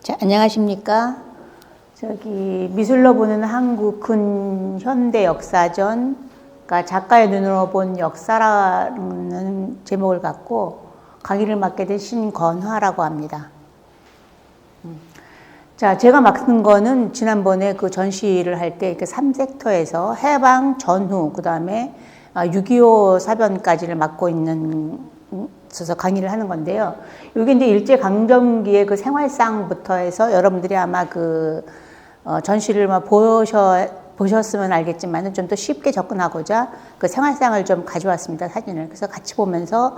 자, 안녕하십니까. 미술로 보는 한국 근현대 역사전, 그러니까 작가의 눈으로 본 역사라는 제목을 갖고 강의를 맡게 된 신건화라고 합니다. 자, 제가 맡은 거는 지난번에 그 전시를 할 때 이렇게 3섹터에서 해방 전후, 그 다음에 6.25 사변까지를 맡고 있어서 강의를 하는 건데요. 이게 이제 일제강점기의 그 생활상부터 해서 여러분들이 아마 전시를 보셨으면 알겠지만 좀 더 쉽게 접근하고자 그 생활상을 좀 가져왔습니다, 사진을. 그래서 같이 보면서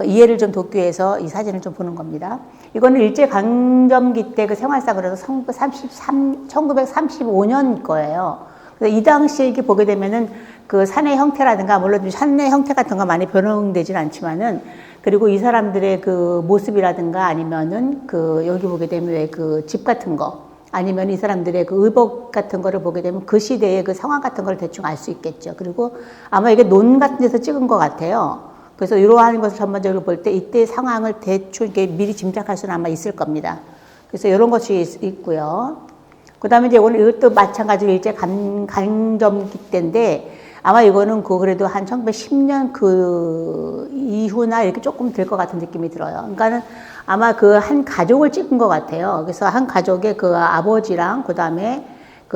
이해를 좀 돕기 위해서 이 사진을 좀 보는 겁니다. 이거는 일제강점기 때 그 생활상을 해서 1935년 거예요. 그래서 이 당시에 이렇게 보게 되면은 그 산의 형태라든가, 물론 산의 형태 같은 거 많이 변형되진 않지만은, 그리고 이 사람들의 그 모습이라든가 아니면은 여기 보게 되면 왜 그 집 같은 거, 아니면 이 사람들의 그 의복 같은 거를 보게 되면 그 시대의 그 상황 같은 걸 대충 알 수 있겠죠. 그리고 아마 이게 논 같은 데서 찍은 것 같아요. 그래서 이러한 것을 전반적으로 볼 때 이때 상황을 대충 이렇게 미리 짐작할 수는 아마 있을 겁니다. 그래서 이런 것이 있고요. 그 다음에 이제 오늘 이것도 마찬가지로 일제 강점기 때인데, 아마 이거는 그래도 한 1910년 이후나 이렇게 조금 될 것 같은 느낌이 들어요. 그러니까는 아마 한 가족을 찍은 것 같아요. 그래서 한 가족의 아버지랑 그 다음에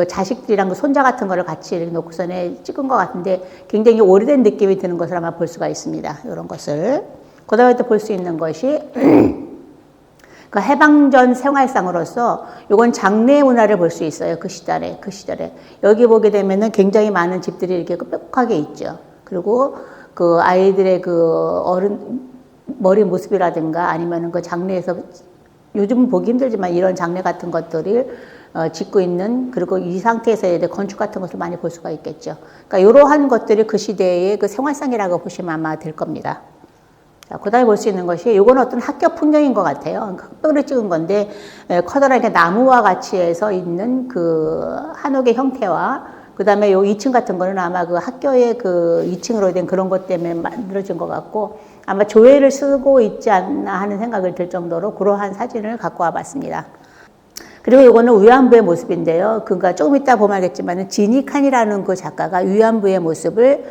자식들이랑 손자 같은 거를 같이 이렇게 놓고선에 찍은 것 같은데, 굉장히 오래된 느낌이 드는 것을 아마 볼 수가 있습니다. 이런 것을. 그 다음에 또 볼 수 있는 것이 그 해방전 생활상으로서 이건 장례 문화를 볼 수 있어요. 그 시절에. 여기 보게 되면은 굉장히 많은 집들이 이렇게 빽빽하게 있죠. 그리고 아이들의 머리 모습이라든가 아니면은 장례에서, 요즘은 보기 힘들지만 이런 장례 같은 것들을 짓고 있는, 그리고 이 상태에서 건축 같은 것을 많이 볼 수가 있겠죠. 그러니까 이러한 것들이 그 시대의 그 생활상이라고 보시면 아마 될 겁니다. 자, 그 다음에 볼 수 있는 것이, 이건 어떤 학교 풍경인 것 같아요. 흙벽을 찍은 건데, 커다랗게 나무와 같이 해서 있는 한옥의 형태와, 그 다음에 요 2층 같은 거는 아마 학교의 2층으로 된 그런 것 때문에 만들어진 것 같고, 아마 조회를 쓰고 있지 않나 하는 생각을 들 정도로 그러한 사진을 갖고 와 봤습니다. 그리고 이거는 위안부의 모습인데요. 그러니까 조금 이따 보면 알겠지만, 지니칸이라는 그 작가가 위안부의 모습을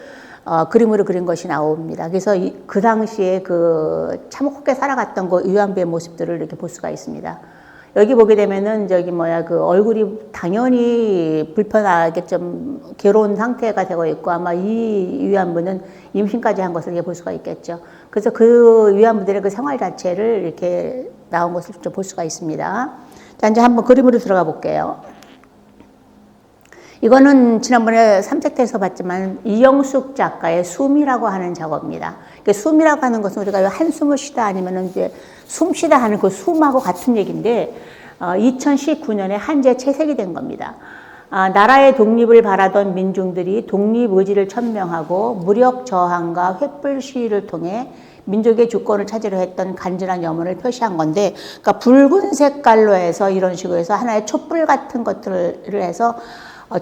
그림으로 그린 것이 나옵니다. 그래서 그 당시에 참혹하게 살아갔던 위안부의 모습들을 이렇게 볼 수가 있습니다. 여기 보게 되면은 얼굴이 당연히 불편하게 좀 괴로운 상태가 되고 있고, 아마 이 위안부는 임신까지 한 것을 볼 수가 있겠죠. 그래서 그 위안부들의 생활 자체를 이렇게 나온 것을 좀 볼 수가 있습니다. 자, 이제 한번 그림으로 들어가 볼게요. 이거는 지난번에 3섹터에서 봤지만 이영숙 작가의 숨이라고 하는 작업입니다. 숨이라고 하는 것은 우리가 한숨을 쉬다 아니면 이제 숨 쉬다 하는 그 숨하고 같은 얘기인데, 2019년에 한제 채색이 된 겁니다. 나라의 독립을 바라던 민중들이 독립 의지를 천명하고 무력 저항과 횃불 시위를 통해 민족의 주권을 찾으려 했던 간절한 염원을 표시한 건데, 그러니까 붉은 색깔로 해서 이런 식으로 해서 하나의 촛불 같은 것들을 해서,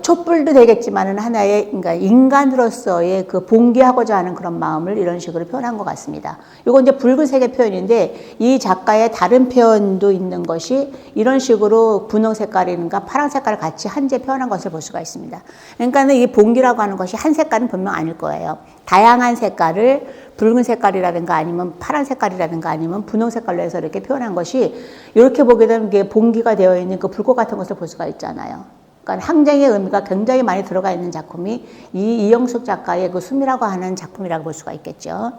촛불도 되겠지만은 하나의, 그러니까 인간으로서의 봉기하고자 하는 그런 마음을 이런 식으로 표현한 것 같습니다. 이건 이제 붉은색의 표현인데, 이 작가의 다른 표현도 있는 것이 이런 식으로 분홍 색깔인가 파란 색깔을 같이 한재 표현한 것을 볼 수가 있습니다. 그러니까는 이 봉기라고 하는 것이 한 색깔은 분명 아닐 거예요. 다양한 색깔을 붉은 색깔이라든가 아니면 파란 색깔이라든가 아니면 분홍 색깔로 해서 이렇게 표현한 것이, 이렇게 보게 되면 이게 봉기가 되어 있는 불꽃 같은 것을 볼 수가 있잖아요. 그러니까 항쟁의 의미가 굉장히 많이 들어가 있는 작품이 이영숙 작가의 숨이라고 하는 작품이라고 볼 수가 있겠죠.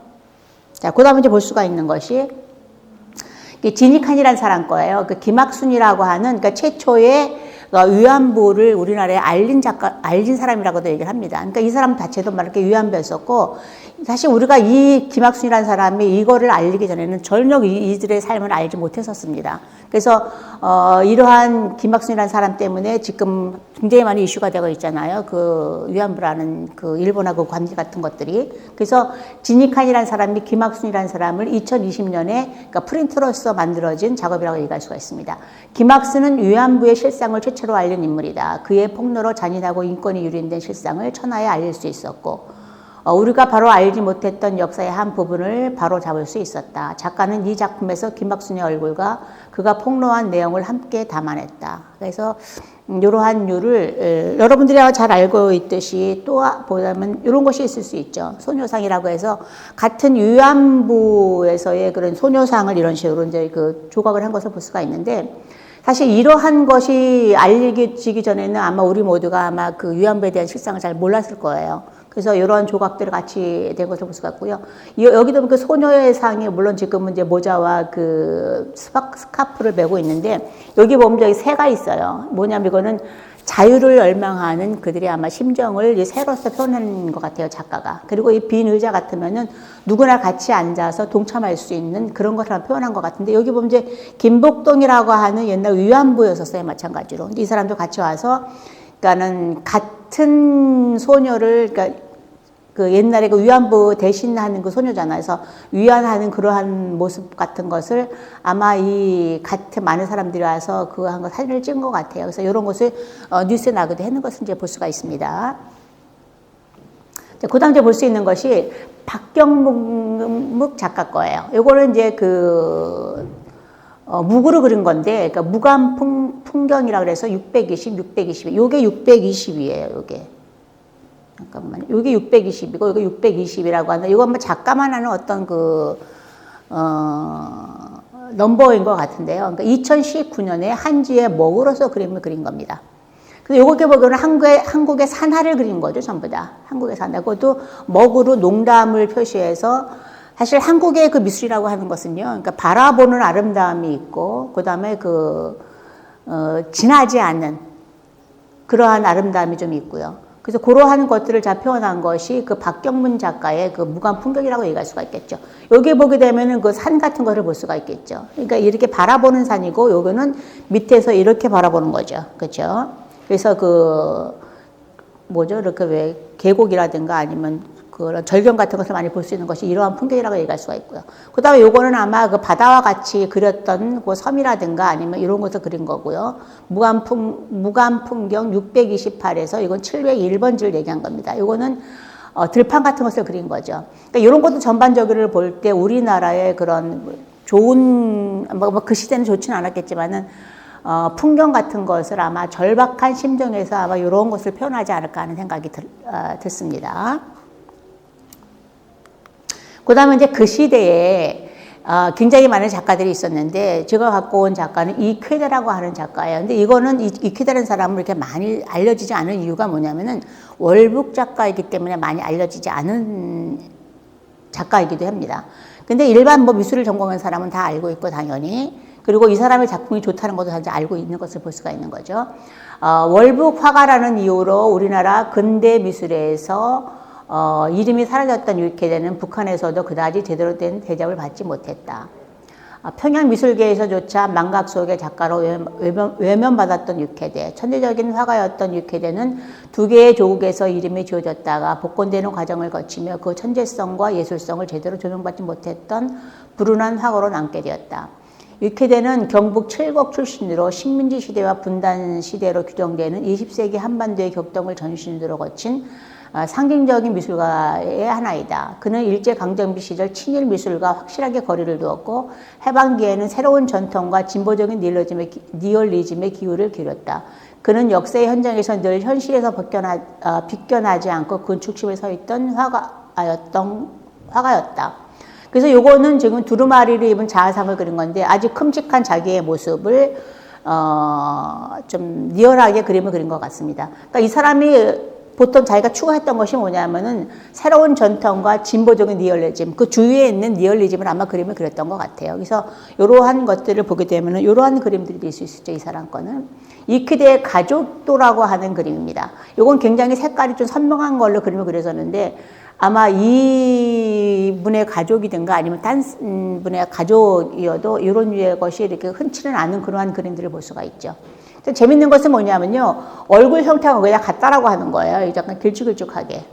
자, 그 다음에 이제 볼 수가 있는 것이 지니칸이라는 사람 거예요. 김학순이라고 하는, 그러니까 최초의 위안부를 우리나라에 알린 사람이라고도 얘기를 합니다. 그러니까 이 사람 자체도 막 이렇게 위안부였었고, 사실 우리가 이 김학순이라는 사람이 이거를 알리기 전에는 전혀 이들의 삶을 알지 못했었습니다. 그래서 이러한 김학순이라는 사람 때문에 지금 굉장히 많이 이슈가 되고 있잖아요. 위안부라는 일본하고 관계 같은 것들이. 그래서 지니칸이라는 사람이 김학순이라는 사람을 2020년에 그러니까 프린트로서 만들어진 작업이라고 얘기할 수가 있습니다. 김학순은 위안부의 실상을 최초로 알린 인물이다. 그의 폭로로 잔인하고 인권이 유린된 실상을 천하에 알릴 수 있었고, 우리가 바로 알지 못했던 역사의 한 부분을 바로 잡을 수 있었다. 작가는 이 작품에서 김학순의 얼굴과 그가 폭로한 내용을 함께 담아냈다. 그래서 이러한 이유를 여러분들이 잘 알고 있듯이 또 보자면 이런 것이 있을 수 있죠. 소녀상이라고 해서 같은 위안부에서의 그런 소녀상을 이런 식으로 이제 그 조각을 한 것을 볼 수가 있는데, 사실 이러한 것이 알려지기 전에는 아마 우리 모두가 아마 그 위안부에 대한 실상을 잘 몰랐을 거예요. 그래서 이런 조각들을 같이 된 것을 볼 수가 있고요. 여기도 그 소녀의 상이 물론 지금은 이제 모자와 그 스카프를 메고 있는데, 여기 보면 여기 새가 있어요. 뭐냐면 이거는 자유를 열망하는 그들의 아마 심정을 이 새로서 표현한 것 같아요, 작가가. 그리고 이 빈 의자 같으면은 누구나 같이 앉아서 동참할 수 있는 그런 것을 표현한 것 같은데, 여기 보면 이제 김복동이라고 하는 옛날 위안부였었어요, 마찬가지로. 이 사람도 같이 와서, 그러니까는 같은 소녀를, 그러니까 그 옛날에 그 위안부 대신하는 그 소녀잖아요. 그래서 위안하는 그러한 모습 같은 것을 아마 이 같은 많은 사람들이 와서 그 한 거 사진을 찍은 것 같아요. 그래서 이런 것을 뉴스에 나가도 하는 것을 이제 볼 수가 있습니다. 그 다음 이제 볼 수 있는 것이 박경묵 작가 거예요. 요거는 이제 묵으로 그린 건데, 그러니까 무감 풍경이라 그래서 620, 620. 요게 620이에요, 요게. 잠깐만요. 요게 620이고, 요게 620이라고 하는, 이거 뭐 작가만 하는 어떤 넘버인 것 같은데요. 그러니까 2019년에 한지의 먹으로서 그림을 그린 겁니다. 근데 요렇게 보기에는 한국의 산하를 그린 거죠, 전부 다. 한국의 산하. 그것도 먹으로 농담을 표시해서, 사실 한국의 그 미술이라고 하는 것은요, 그러니까 바라보는 아름다움이 있고, 그 다음에 진하지 않은 그러한 아름다움이 좀 있고요. 그래서 그러한 것들을 잘 표현한 것이 그 박경문 작가의 그 무감 풍경이라고 얘기할 수가 있겠죠. 여기 보게 되면은 그 산 같은 것을 볼 수가 있겠죠. 그러니까 이렇게 바라보는 산이고, 요거는 밑에서 이렇게 바라보는 거죠. 그렇죠? 그래서 이렇게 왜 계곡이라든가 아니면 그런 절경 같은 것을 많이 볼 수 있는 것이 이러한 풍경이라고 얘기할 수가 있고요. 그 다음에 요거는 아마 그 바다와 같이 그렸던 그 섬이라든가 아니면 이런 것을 그린 거고요. 무감 풍경 628에서 이건 701번지를 얘기한 겁니다. 요거는 들판 같은 것을 그린 거죠. 그러니까 이런 것도 전반적으로 볼 때 우리나라의 그런 좋은, 그 시대는 좋지는 않았겠지만은, 풍경 같은 것을 아마 절박한 심정에서 아마 이런 것을 표현하지 않을까 하는 생각이 듣습니다. 그 다음에 이제 그 시대에 굉장히 많은 작가들이 있었는데, 제가 갖고 온 작가는 이쾌대라고 하는 작가예요. 근데 이거는 이쾌대라는 사람은 이렇게 많이 알려지지 않은 이유가 뭐냐면은 월북 작가이기 때문에 많이 알려지지 않은 작가이기도 합니다. 근데 일반 미술을 전공한 사람은 다 알고 있고, 당연히. 그리고 이 사람의 작품이 좋다는 것도 다 알고 있는 것을 볼 수가 있는 거죠. 월북 화가라는 이유로 우리나라 근대 미술에서 이름이 사라졌던 이쾌대는 북한에서도 그다지 제대로 된 대접을 받지 못했다. 평양 미술계에서조차 망각 속의 작가로 외면받았던 이쾌대, 천재적인 화가였던 이쾌대는 두 개의 조국에서 이름이 지어졌다가 복권되는 과정을 거치며 그 천재성과 예술성을 제대로 조명받지 못했던 불운한 화가로 남게 되었다. 이쾌대는 경북 칠곡 출신으로 식민지 시대와 분단 시대로 규정되는 20세기 한반도의 격동을 전신으로 거친 상징적인 미술가의 하나이다. 그는 일제강점기 시절 친일 미술과 확실하게 거리를 두었고, 해방기에는 새로운 전통과 진보적인 니얼리즘의 기울을 기울였다. 그는 역사의 현장에서 늘 현실에서 비껴나지 않고 그 중심에 서 있던 화가였다. 그래서 요거는 지금 두루마리를 입은 자화상을 그린 건데, 아주 큼직한 자기의 모습을 좀 리얼하게 그림을 그린 것 같습니다. 그러니까 이 사람이 보통 자기가 추구했던 것이 뭐냐면은 새로운 전통과 진보적인 니얼리즘, 그 주위에 있는 니얼리즘을 아마 그림을 그렸던 것 같아요. 그래서 이러한 것들을 보게 되면은 이러한 그림들이 될 수 있죠, 이 사람 거는. 이쾌대의 가족도라고 하는 그림입니다. 이건 굉장히 색깔이 좀 선명한 걸로 그림을 그려졌는데, 아마 이분의 가족이든가 아니면 딴 분의 가족이어도 이런 류의 것이 이렇게 흔치는 않은 그러한 그림들을 볼 수가 있죠. 재밌는 것은 뭐냐면요, 얼굴 형태가 그냥 같다라고 하는 거예요. 약간 길쭉길쭉하게.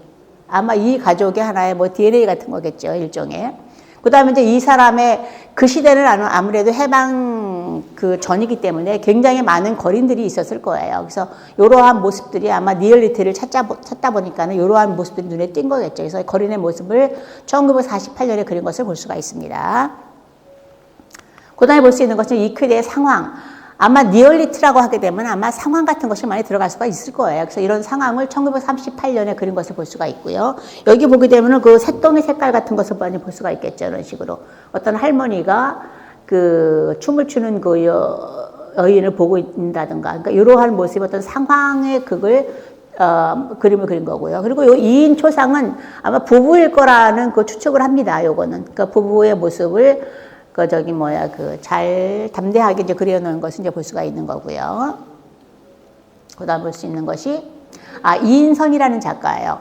아마 이 가족의 하나의 DNA 같은 거겠죠, 일종의. 그 다음에 이제 이 사람의 그 시대는 아무래도 해방 그 전이기 때문에 굉장히 많은 거린들이 있었을 거예요. 그래서 이러한 모습들이 아마 니얼리티를 찾다 보니까는 이러한 모습들이 눈에 띈 거겠죠. 그래서 거린의 모습을 1948년에 그린 것을 볼 수가 있습니다. 그 다음에 볼 수 있는 것은 이 크기의 상황. 아마 니얼리티라고 하게 되면 아마 상황 같은 것이 많이 들어갈 수가 있을 거예요. 그래서 이런 상황을 1938년에 그린 것을 볼 수가 있고요. 여기 보게 되면은 그 새똥의 색깔 같은 것을 많이 볼 수가 있겠죠. 이런 식으로. 어떤 할머니가 그 춤을 추는 그 여인을 보고 있다든가. 그러니까 이러한 모습, 어떤 상황의 그걸 그림을 그린 거고요. 그리고 요 2인 초상은 아마 부부일 거라는 그 추측을 합니다. 요거는. 그러니까 부부의 모습을 잘 담대하게 이제 그려놓은 것을 이제 볼 수가 있는 거고요. 그 다음 볼 수 있는 것이, 이인성이라는 작가예요.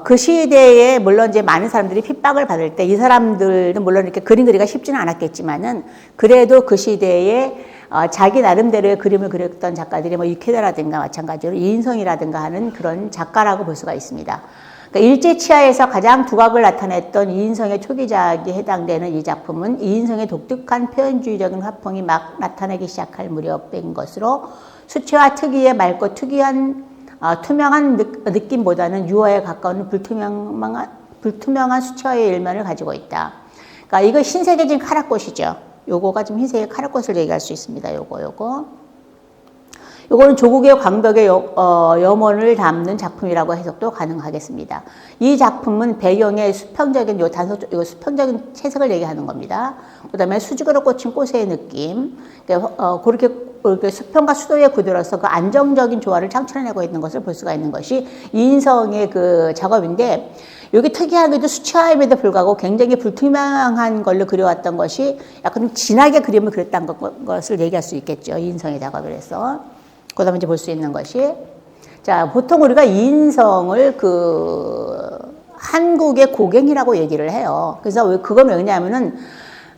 그 시대에 물론 이제 많은 사람들이 핍박을 받을 때 이 사람들은 물론 이렇게 그림 그리기가 쉽지는 않았겠지만은 그래도 그 시대에 자기 나름대로의 그림을 그렸던 작가들이 뭐 이케다라든가 마찬가지로 이인성이라든가 하는 그런 작가라고 볼 수가 있습니다. 그러니까 일제치하에서 가장 두각을 나타냈던 이인성의 초기작에 해당되는 이 작품은 이인성의 독특한 표현주의적인 화풍이 막 나타나기 시작할 무렵인 것으로 수채화 특유의 맑고 특이한 투명한 느낌보다는 유화에 가까운 불투명한 수채화의 일면을 가지고 있다. 그러니까 이거 흰색의 지금 카라꽃이죠. 요거가 지금 흰색의 카라꽃을 얘기할 수 있습니다. 요거는 조국의 광벽의 염원을 담는 작품이라고 해석도 가능하겠습니다. 이 작품은 배경의 수평적인 수평적인 채색을 얘기하는 겁니다. 그 다음에 수직으로 꽂힌 꽃의 느낌, 그렇게 수평과 수도의 구도로서 그 안정적인 조화를 창출해내고 있는 것을 볼 수가 있는 것이 이인성의 그 작업인데, 여기 특이하게도 수채화임에도 불구하고 굉장히 불투명한 걸로 그려왔던 것이 약간 진하게 그림을 그렸다는 것을 얘기할 수 있겠죠. 이인성의 작업을 해서. 그 다음에 이제 볼 수 있는 것이, 자, 보통 우리가 이인성을 한국의 고갱이라고 얘기를 해요. 그래서 그건 왜냐하면은,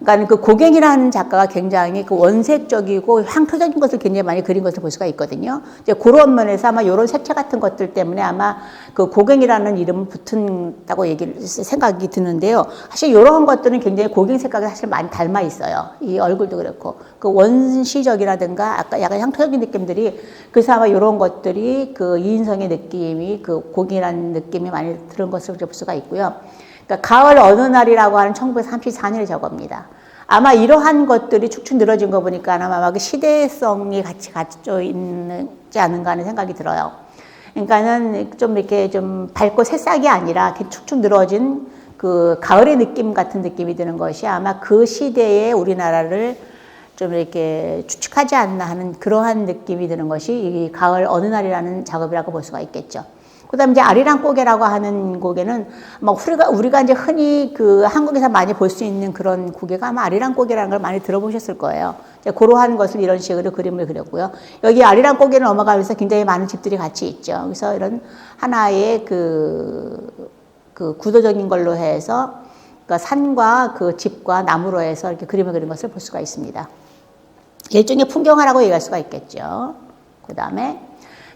그러니까 그 고갱이라는 작가가 굉장히 그 원색적이고 향토적인 것을 굉장히 많이 그린 것을 볼 수가 있거든요. 이제 그런 면에서 아마 이런 색채 같은 것들 때문에 아마 그 고갱이라는 이름을 붙은다고 생각이 드는데요. 사실 이런 것들은 굉장히 고갱 색깔과 사실 많이 닮아 있어요. 이 얼굴도 그렇고. 그 원시적이라든가 아까 약간 향토적인 느낌들이, 그래서 아마 이런 것들이 그 이인성의 느낌이 그 고갱이라는 느낌이 많이 들은 것을 볼 수가 있고요. 그러니까 가을 어느 날이라고 하는 1934년의 작업입니다. 아마 이러한 것들이 축축 늘어진 거 보니까 아마 그 시대성이 같이 갖춰 있지 않은가 하는 생각이 들어요. 그러니까는 좀 이렇게 좀 밝고 새싹이 아니라 이렇게 축축 늘어진 그 가을의 느낌 같은 느낌이 드는 것이 아마 그 시대의 우리나라를 좀 이렇게 추측하지 않나 하는 그러한 느낌이 드는 것이 이 가을 어느 날이라는 작업이라고 볼 수가 있겠죠. 그 다음에 이제 아리랑 고개라고 하는 고개는 막 우리가 이제 흔히 그 한국에서 많이 볼 수 있는 그런 고개가 아마 아리랑 고개라는 걸 많이 들어보셨을 거예요. 그러한 것을 이런 식으로 그림을 그렸고요. 여기 아리랑 고개를 넘어가면서 굉장히 많은 집들이 같이 있죠. 그래서 이런 하나의 그 구도적인 걸로 해서 그 산과 그 집과 나무로 해서 이렇게 그림을 그린 것을 볼 수가 있습니다. 일종의 풍경화라고 얘기할 수가 있겠죠. 그 다음에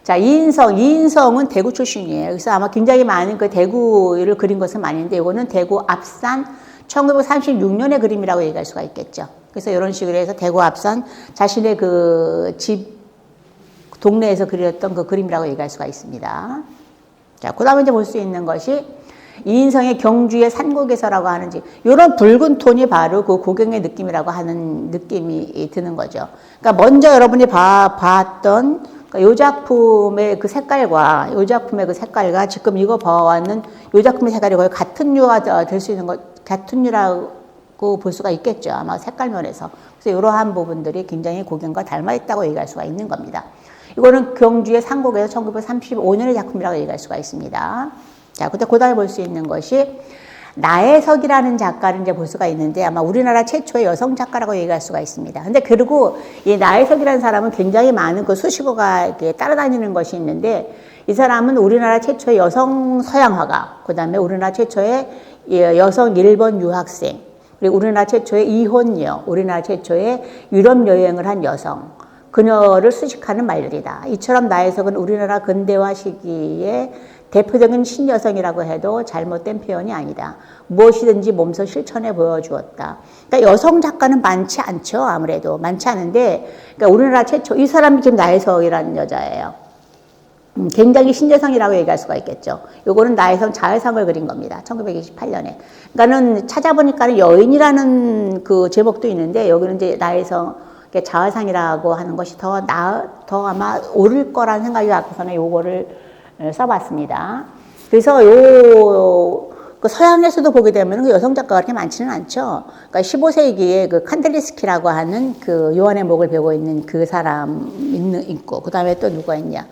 자, 이인성은 대구 출신이에요. 그래서 아마 굉장히 많은 그 대구를 그린 것은 많은데, 이거는 대구 앞산 1936년의 그림이라고 얘기할 수가 있겠죠. 그래서 이런 식으로 해서 대구 앞산 자신의 그 집 동네에서 그렸던 그 그림이라고 얘기할 수가 있습니다. 자, 그 다음에 이제 볼 수 있는 것이 이인성의 경주의 산곡에서라고 하는 이런 붉은 톤이 바로 그 고갱의 느낌이라고 하는 느낌이 드는 거죠. 그러니까 먼저 여러분이 봤던 이 작품의 그 색깔과 지금 이거 봐왔는 이 작품의 색깔이 거의 같은 유가 될 수 있는 같은 유라고 볼 수가 있겠죠. 아마 색깔 면에서. 그래서 이러한 부분들이 굉장히 고갱과 닮아 있다고 얘기할 수가 있는 겁니다. 이거는 경주의 산곡에서 1935년의 작품이라고 얘기할 수가 있습니다. 자, 그 다음에 볼 수 있는 것이 나혜석이라는 작가를 이제 볼 수가 있는데 아마 우리나라 최초의 여성 작가라고 얘기할 수가 있습니다. 근데 그리고 이 나혜석이라는 사람은 굉장히 많은 그 수식어가 이렇게 따라다니는 것이 있는데 이 사람은 우리나라 최초의 여성 서양화가, 그 다음에 우리나라 최초의 여성 일본 유학생, 그리고 우리나라 최초의 이혼녀, 우리나라 최초의 유럽 여행을 한 여성, 그녀를 수식하는 말들이다. 이처럼 나혜석은 우리나라 근대화 시기에 대표적인 신여성이라고 해도 잘못된 표현이 아니다. 무엇이든지 몸소 실천해 보여주었다. 그러니까 여성 작가는 많지 않죠. 아무래도 많지 않은데, 그러니까 우리나라 최초 이 사람이 지금 나혜석이라는 여자예요. 굉장히 신여성이라고 얘기할 수가 있겠죠. 요거는 나혜성 자해상을 그린 겁니다. 1928년에. 그러니까는 찾아보니까는 여인이라는 그 제목도 있는데 여기는 이제 나혜성 자해상이라고 하는 것이 더 아마 옳을 거라는 생각이 갖고서는 요거를 써봤습니다. 그래서 그 서양에서도 보게 되면 그 여성 작가가 그렇게 많지는 않죠. 그러니까 15세기에 그 칸델리스키라고 하는 그 요한의 목을 베고 있는 그 사람 있고, 그 다음에 또 누가 있냐.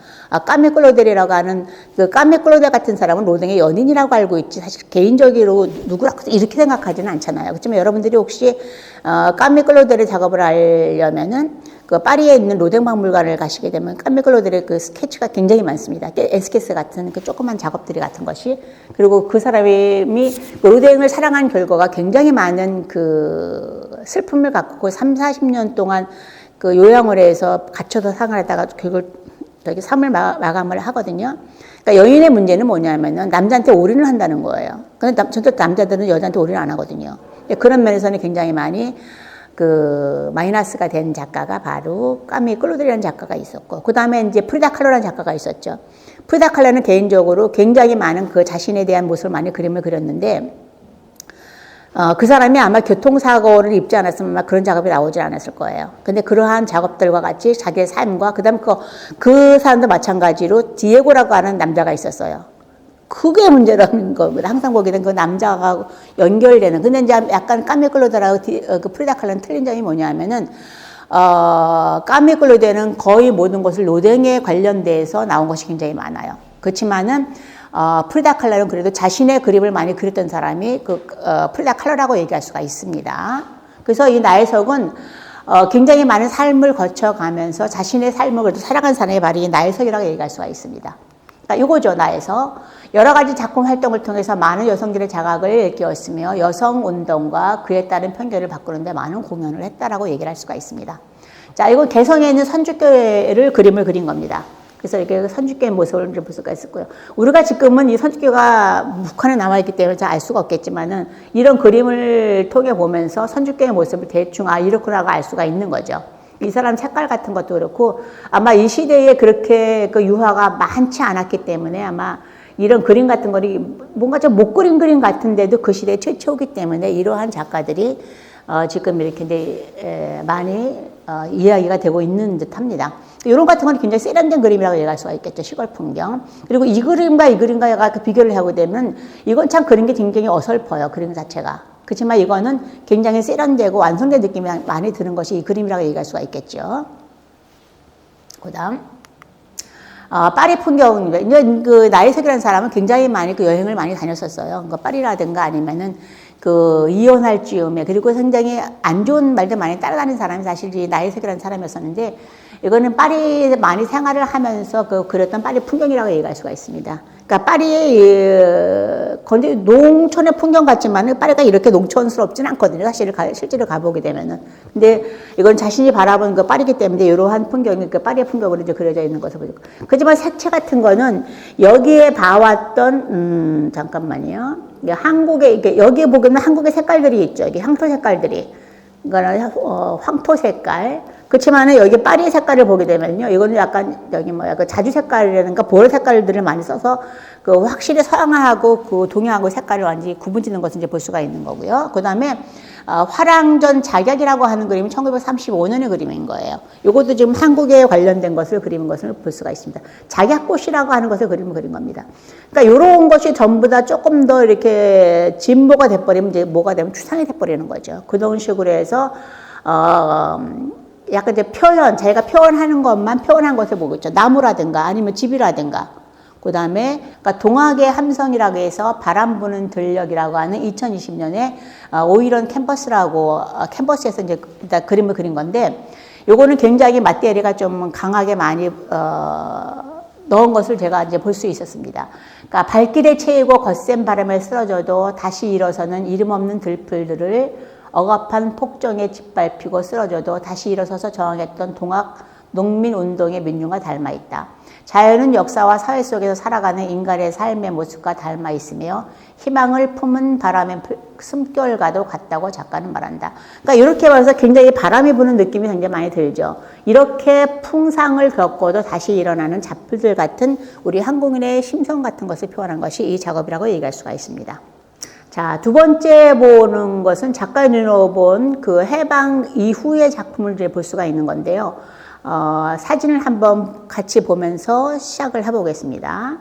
까메 클로델이라고 하는 그 까메 클로델 같은 사람은 로댕의 연인이라고 알고 있지, 사실 개인적으로 누구라고 이렇게 생각하지는 않잖아요. 그렇지만 여러분들이 혹시 까메 클로델의 작업을 알려면은 그 파리에 있는 로댕 박물관을 가시게 되면 까메 클로델의 그 스케치가 굉장히 많습니다. 에스케스 같은 그 조그만 작업들이 같은 것이. 그리고 그 사람이 그 로댕을 사랑한 결과가 굉장히 많은 그 슬픔을 갖고 3, 40년 동안 그 요양을 해서 갇혀서 상을 했다가 그걸 저기 삶을 마감을 하거든요. 그러니까 여인의 문제는 뭐냐면은 남자한테 올인을 한다는 거예요. 근데 전체 남자들은 여자한테 올인을 안 하거든요. 그런 면에서는 굉장히 많이 그 마이너스가 된 작가가 바로 까미 클로델이라는 작가가 있었고, 그 다음에 이제 프리다 칼로라는 작가가 있었죠. 프리다 칼로는 개인적으로 굉장히 많은 그 자신에 대한 모습을 많이 그림을 그렸는데, 그 사람이 아마 교통사고를 입지 않았으면 아마 그런 작업이 나오지 않았을 거예요. 근데 그러한 작업들과 같이 자기의 삶과, 그 다음 그 사람도 마찬가지로 디에고라고 하는 남자가 있었어요. 그게 문제라는 겁니다. 항상 보게 된 그 남자가 연결되는. 근데 이제 약간 까메 클로데라고 그 프리다 칼로는 틀린 점이 뭐냐면은, 까메 클로데는 거의 모든 것을 로댕에 관련돼서 나온 것이 굉장히 많아요. 그렇지만은, 프리다 칼로는 그래도 자신의 그림을 많이 그렸던 사람이 프리다 칼로라고 얘기할 수가 있습니다. 그래서 이 나혜석은 굉장히 많은 삶을 거쳐가면서 자신의 삶을 그래도 살아간 사람의 발이 나혜석이라고 얘기할 수가 있습니다. 그러니까 이거죠, 나에서. 여러 가지 작품 활동을 통해서 많은 여성들의 자각을 일깨웠으며 여성 운동과 그에 따른 편견을 바꾸는데 많은 공헌을 했다라고 얘기를 할 수가 있습니다. 자, 이건 개성에 있는 선주교회를 그림을 그린 겁니다. 그래서 이렇게 선주교의 모습을 볼 수가 있었고요. 우리가 지금은 이 선주교가 북한에 남아있기 때문에 잘 알 수가 없겠지만은 이런 그림을 통해 보면서 선주교의 모습을 대충 이렇구나가 알 수가 있는 거죠. 이 사람 색깔 같은 것도 그렇고 아마 이 시대에 그렇게 그 유화가 많지 않았기 때문에 아마 이런 그림 같은 거리 뭔가 좀 못 그린 그림 같은데도 그 시대 최초이기 때문에 이러한 작가들이 지금 이렇게 이제 많이 이야기가 되고 있는 듯합니다. 이런 같은 건 굉장히 세련된 그림이라고 얘기할 수가 있겠죠. 시골 풍경. 그리고 이 그림과 이 그림과 비교를 하게 되면 이건 참 그린 게 굉장히 어설퍼요. 그림 자체가. 그렇지만 이거는 굉장히 세련되고 완성된 느낌이 많이 드는 것이 이 그림이라고 얘기할 수가 있겠죠. 그 다음. 파리 풍경입니다. 그 나혜석이라는 사람은 굉장히 많이 그 여행을 많이 다녔었어요. 그 파리라든가 아니면은 그 이혼할 즈음에, 그리고 굉장히 안 좋은 말들 많이 따라다니는 사람이 사실 이 나혜석이라는 사람이었었는데, 이거는 파리에 많이 생활을 하면서 그렸던 파리 풍경이라고 얘기할 수가 있습니다. 그러니까 파리의 근데 농촌의 풍경 같지만 파리가 이렇게 농촌스럽지는 않거든요. 실제로 가보게 되면은. 근데 이건 자신이 바라본 그 파리기 때문에 이러한 풍경이 그 파리의 풍경으로 이제 그려져 있는 것을 보죠. 그렇지만 색채 같은 거는 여기에 봐왔던 잠깐만요. 한국의 여기에 보면 한국의 색깔들이 있죠. 이게 향토 색깔들이. 이거는 황토 색깔. 그렇지만은 여기 파리 색깔을 보게 되면요, 이거는 약간 여기 그 자주 색깔이라든가 보라 색깔들을 많이 써서 그 확실히 서양하고 그 동양하고 색깔을 완전히 구분짓는 것을 이제 볼 수가 있는 거고요. 그 다음에 화랑전 작약이라고 하는 그림은 1935년의 그림인 거예요. 이것도 지금 한국에 관련된 것을 그린 것을 볼 수가 있습니다. 작약꽃이라고 하는 것을 그림을 그린 겁니다. 그러니까 이런 것이 전부 다 조금 더 이렇게 진보가 돼버리면 이제 뭐가 되면 추상이 돼버리는 거죠. 그런 식으로 해서 약간 이제 자기가 표현하는 것만 표현한 것을 보고 있죠. 나무라든가 아니면 집이라든가. 그 다음에, 그러니까 동학의 함성이라고 해서 바람 부는 들녘이라고 하는 2020년에 오이런 캠퍼스에서 이제 일단 그림을 그린 건데, 요거는 굉장히 마테리가 좀 강하게 많이, 넣은 것을 제가 이제 볼 수 있었습니다. 그러니까 발길에 채이고 거센 바람에 쓰러져도 다시 일어서는 이름 없는 들풀들을 억압한 폭정에 짓밟히고 쓰러져도 다시 일어서서 저항했던 동학 농민운동의 민중과 닮아 있다. 자연은 역사와 사회 속에서 살아가는 인간의 삶의 모습과 닮아 있으며 희망을 품은 바람의 숨결과도 같다고 작가는 말한다. 그러니까 이렇게 봐서 굉장히 바람이 부는 느낌이 굉장히 많이 들죠. 이렇게 풍상을 겪고도 다시 일어나는 잡풀들 같은 우리 한국인의 심성 같은 것을 표현한 것이 이 작업이라고 얘기할 수가 있습니다. 자, 두 번째 보는 것은 작가의 눈으로 본 그 해방 이후의 작품을 볼 수가 있는 건데요. 사진을 한번 같이 보면서 시작을 해보겠습니다.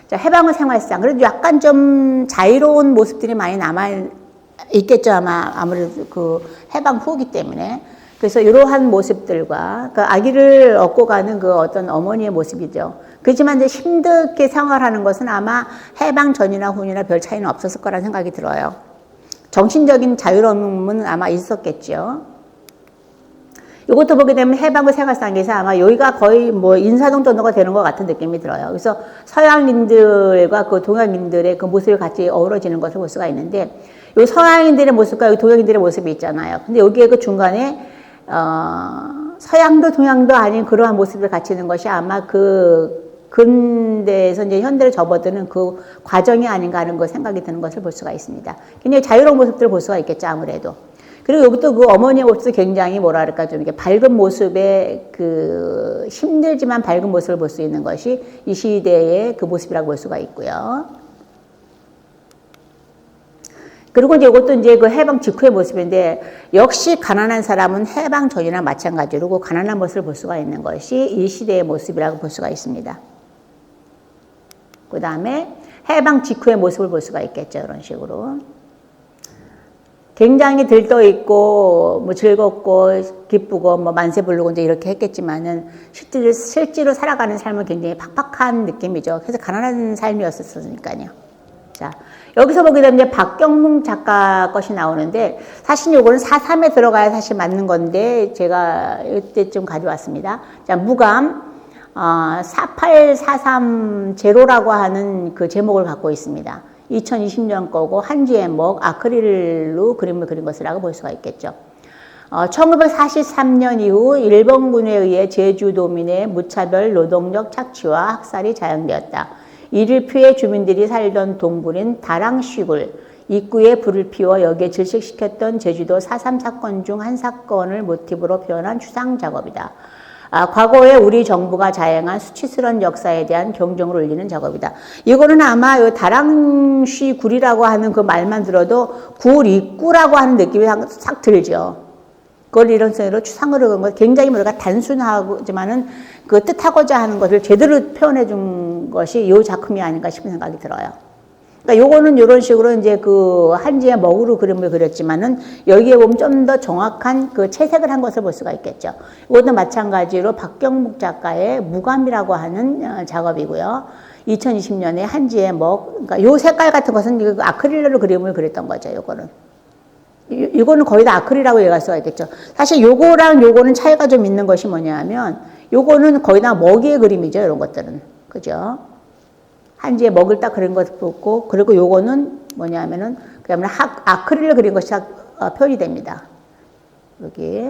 자, 해방의 생활상. 그래도 약간 좀 자유로운 모습들이 많이 남아있겠죠. 아무래도 그 해방 후기 때문에. 그래서 이러한 모습들과 그 아기를 얻고 가는 그 어떤 어머니의 모습이죠. 그렇지만 이제 힘들게 생활하는 것은 아마 해방 전이나 후이나 별 차이는 없었을 거라는 생각이 들어요. 정신적인 자유로움은 아마 있었겠죠. 이것도 보게 되면 해방의 생활상에서 아마 여기가 거의 뭐 인사동 정도가 되는 것 같은 느낌이 들어요. 그래서 서양인들과 그 동양인들의 그 모습이 같이 어우러지는 것을 볼 수가 있는데, 이 서양인들의 모습과 여기 동양인들의 모습이 있잖아요. 근데 여기에 그 중간에 서양도 동양도 아닌 그러한 모습을 갖추는 것이 아마 그 근대에서 이제 현대를 접어드는 그 과정이 아닌가 하는 그 생각이 드는 것을 볼 수가 있습니다. 굉장히 자유로운 모습들을 볼 수가 있겠죠, 아무래도. 그리고 여기도 그 어머니의 모습도 굉장히 뭐랄까 좀 이렇게 밝은 모습의 그 힘들지만 밝은 모습을 볼 수 있는 것이 이 시대의 그 모습이라고 볼 수가 있고요. 그리고 이제 이것도 이제 그 해방 직후의 모습인데, 역시 가난한 사람은 해방 전이나 마찬가지로 그 가난한 모습을 볼 수가 있는 것이 이 시대의 모습이라고 볼 수가 있습니다. 그 다음에 해방 직후의 모습을 볼 수가 있겠죠. 이런 식으로. 굉장히 들떠 있고, 뭐 즐겁고, 기쁘고, 뭐 만세 부르고 이제 이렇게 했겠지만은, 실제로 살아가는 삶은 굉장히 팍팍한 느낌이죠. 그래서 가난한 삶이었으니까요. 자, 여기서 보게 되면 이제 박경문 작가 것이 나오는데, 사실 요거는 4.3에 들어가야 사실 맞는 건데, 제가 이때쯤 가져왔습니다. 자, 무감, 4843 제로라고 하는 그 제목을 갖고 있습니다. 2020년 거고 한지의 목 아크릴로 그림을 그린 것이라고 볼 수가 있겠죠. 1943년 이후 일본군에 의해 제주도민의 무차별 노동력 착취와 학살이 자행되었다. 이를 피해 주민들이 살던 동굴인 다랑시굴 입구에 불을 피워 여기에 질식시켰던 제주도 4.3 사건 중 한 사건을 모티브로 표현한 추상 작업이다. 과거에 우리 정부가 자행한 수치스러운 역사에 대한 경종을 울리는 작업이다. 이거는 아마 이 다랑시 굴이라고 하는 그 말만 들어도 굴 입구라고 하는 느낌이 싹 들죠. 그걸 이런 식으로 추상으로 그런 것, 굉장히 뭐랄까 단순하지만은 그 뜻하고자 하는 것을 제대로 표현해 준 것이 이 작품이 아닌가 싶은 생각이 들어요. 그러니까 요거는 이런 식으로 이제 그 한지의 먹으로 그림을 그렸지만은 여기에 보면 좀 더 정확한 그 채색을 한 것을 볼 수가 있겠죠. 이것도 마찬가지로 박경묵 작가의 무감이라고 하는 작업이고요. 2020년에 한지의 먹, 그러니까 요 색깔 같은 것은 아크릴로 그림을 그렸던 거죠. 요거는. 이거는 거의 다 아크릴이라고 얘기할 수가 있겠죠. 사실 요거랑 요거는 차이가 좀 있는 것이 뭐냐면 요거는 거의 다 먹이의 그림이죠. 이런 것들은. 그죠? 한지에 먹을 딱 그린 것을 보고, 그리고 요거는 뭐냐면은, 그러면 아크릴을 그린 것이 표현이 됩니다. 여기.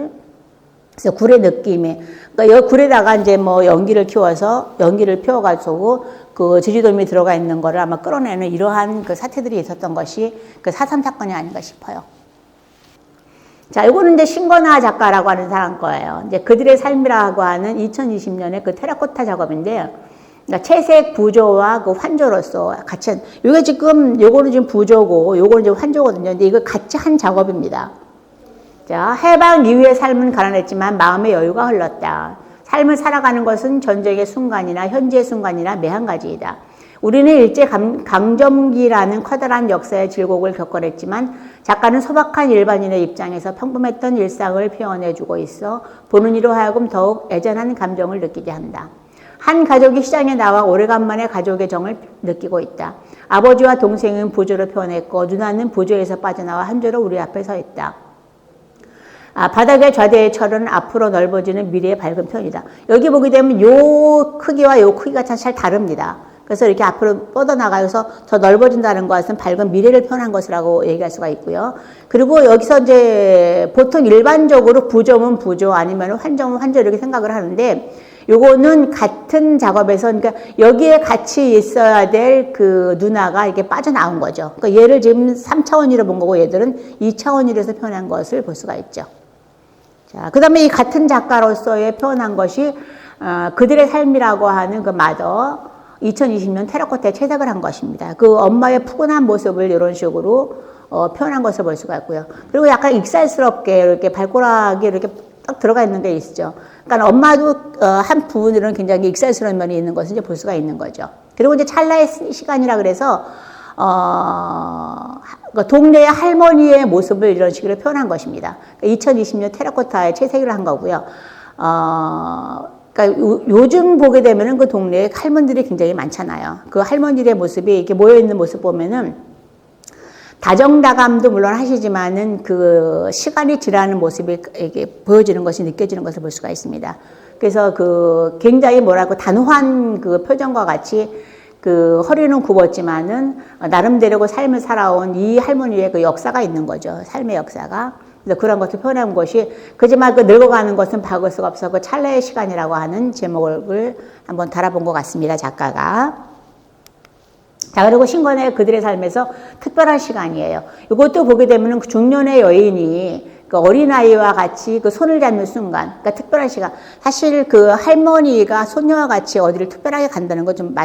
그래서 굴의 느낌이, 그러니까 이 굴에다가 이제 뭐 연기를 피워가지고 그 제주도민이 들어가 있는 거를 아마 끌어내는 이러한 그 사태들이 있었던 것이 그 4.3 사건이 아닌가 싶어요. 자, 이거는 이제 신건아 작가라고 하는 사람 거예요. 이제 그들의 삶이라고 하는 2020년에 그 테라코타 작업인데, 그러니까 채색 부조와 그 환조로서 같이 요게 지금 요거는 지금 부조고 요거는 지금 환조거든요. 근데 이거 같이 한 작업입니다. 자, 해방 이후의 삶은 가난했지만 마음의 여유가 흘렀다. 삶을 살아가는 것은 전쟁의 순간이나 현재의 순간이나 매한가지이다. 우리는 일제 강점기라는 커다란 역사의 질곡을 겪어냈지만 작가는 소박한 일반인의 입장에서 평범했던 일상을 표현해주고 있어 보는 이로 하여금 더욱 애잔한 감정을 느끼게 한다. 한 가족이 시장에 나와 오래간만에 가족의 정을 느끼고 있다. 아버지와 동생은 부조를 표현했고 누나는 부조에서 빠져나와 한조로 우리 앞에 서 있다. 바닥의 좌대의 철은 앞으로 넓어지는 미래의 밝은 편이다. 여기 보게 되면 요 크기와 요 크기가 잘 다릅니다. 그래서 이렇게 앞으로 뻗어나가서 더 넓어진다는 것은 밝은 미래를 표현한 것이라고 얘기할 수가 있고요. 그리고 여기서 이제 보통 일반적으로 부조면 부조 아니면 환조면 환조 이렇게 생각을 하는데 요거는 같은 작업에서 그러니까 여기에 같이 있어야 될 그 누나가 이렇게 빠져나온 거죠. 그러니까 얘를 지금 3차원위로 본 거고 얘들은 2차원위로서 표현한 것을 볼 수가 있죠. 자, 그 다음에 이 같은 작가로서의 표현한 것이 그들의 삶이라고 하는 그 마더 2020년 테라코타에 채색을 한 것입니다. 그 엄마의 푸근한 모습을 이런 식으로 표현한 것을 볼 수가 있고요. 그리고 약간 익살스럽게 이렇게 발가락이 이렇게 딱 들어가 있는 게 있죠. 그러니까 엄마도 한 부분으로는 굉장히 익살스러운 면이 있는 것을 이제 볼 수가 있는 거죠. 그리고 이제 찰나의 시간이라 그래서 동네의 할머니의 모습을 이런 식으로 표현한 것입니다. 2020년 테라코타에 채색을 한 거고요. 그러니까 요즘 보게 되면은 그 동네에 할머니들이 굉장히 많잖아요. 그 할머니들의 모습이 이렇게 모여있는 모습 보면은 다정다감도 물론 하시지만은 그 시간이 지나는 모습이 이게 보여지는 것이 느껴지는 것을 볼 수가 있습니다. 그래서 그 굉장히 뭐라고 단호한 그 표정과 같이 그 허리는 굽었지만은 나름대로 그 삶을 살아온 이 할머니의 그 역사가 있는 거죠. 삶의 역사가. 그래서 그런 것을 표현한 것이 그지만 그 늙어가는 것은 바꿀 수가 없어 그 찰나의 시간이라고 하는 제목을 한번 달아본 것 같습니다. 작가가. 자, 그리고 신건의 그들의 삶에서 특별한 시간이에요. 이것도 보게 되면 그 중년의 여인이 그 어린아이와 같이 그 손을 잡는 순간, 그러니까 특별한 시간. 사실 그 할머니가 손녀와 같이 어디를 특별하게 간다는 건 좀